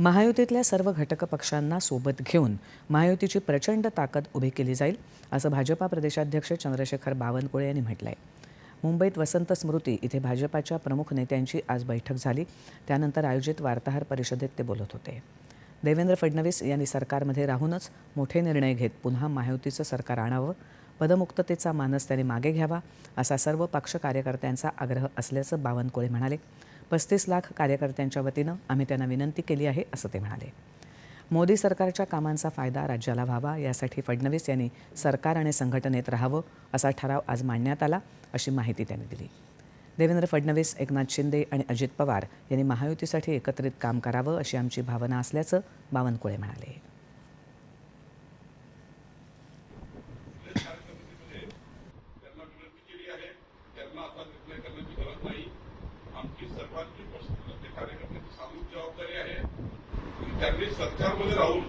महायुतीतल्या सर्व घटक पक्षांना सोबत घेऊन महायुतीची प्रचंड ताकद उभी केली जाईल, असं भाजपा प्रदेशाध्यक्ष चंद्रशेखर बावनकुळे यांनी म्हटलं आहे. मुंबईत वसंत स्मृती इथे भाजपाच्या प्रमुख नेत्यांची आज बैठक झाली. त्यानंतर आयोजित वार्ताहर परिषदेत ते बोलत होते. देवेंद्र फडणवीस यांनी सरकारमध्ये राहूनच मोठे निर्णय घेत पुन्हा महायुतीचं सरकार आणावं, पदमुक्ततेचा मानस त्यांनी मागे घ्यावा, असा सर्व पक्ष कार्यकर्त्यांचा आग्रह असल्याचं बावनकुळे म्हणाले. 35 लाख कार्यकर्त्यांच्या वतीनं आम्ही त्यांना विनंती केली आहे, असं ते म्हणाले. मोदी सरकारच्या कामांचा फायदा राज्याला व्हावा, यासाठी फडणवीस यांनी सरकार आणि संघटनेत राहावं, असा ठराव आज मांडण्यात आला, अशी माहिती त्यांनी दिली. देवेंद्र फडणवीस, एकनाथ शिंदे आणि अजित पवार यांनी महायुतीसाठी एकत्रित काम करावं, अशी आमची भावना असल्याचं बावनकुळे म्हणाले. आमची सर्वांची कार्यकर्त्यांची सामूहिक जबाबदारी आहे. त्यांनी सरकारमध्ये राहून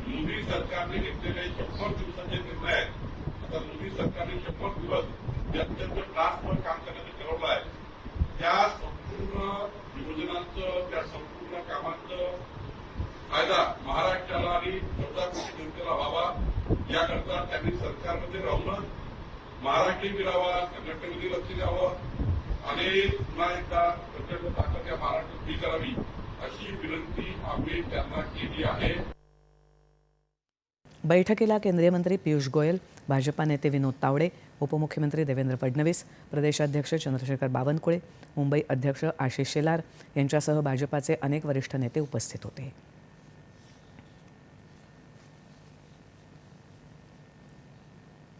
मोदी सरकारने घेतलेले 100 दिवसाचे निर्णय आहेत. आता मोदी सरकारने 100 दिवस जे अत्यंत टास्कवर काम करण्याचं ठरवलं आहे, त्या संपूर्ण योजनांचं, त्या संपूर्ण कामांचं फायदा महाराष्ट्राला आणि 14 कोटी जनतेला व्हावा, याकरता त्यांनी सरकारमध्ये राहूनच महाराष्ट्र मिळावा, संघटनेमध्ये लक्ष द्यावं आणि पुन्हा एकदा प्रचंड ताकद या महाराष्ट्रात उभी करावी, अशी विनंती आम्ही त्यांना केली आहे. बैठकीला केंद्रीय मंत्री पियुष गोयल, भाजपा नेते विनोद तावडे, उपमुख्यमंत्री देवेंद्र फडणवीस, प्रदेशाध्यक्ष चंद्रशेखर बावनकुळे, मुंबई अध्यक्ष आशिष शेलार यांच्यासह भाजपाचे अनेक वरिष्ठ नेते उपस्थित होते.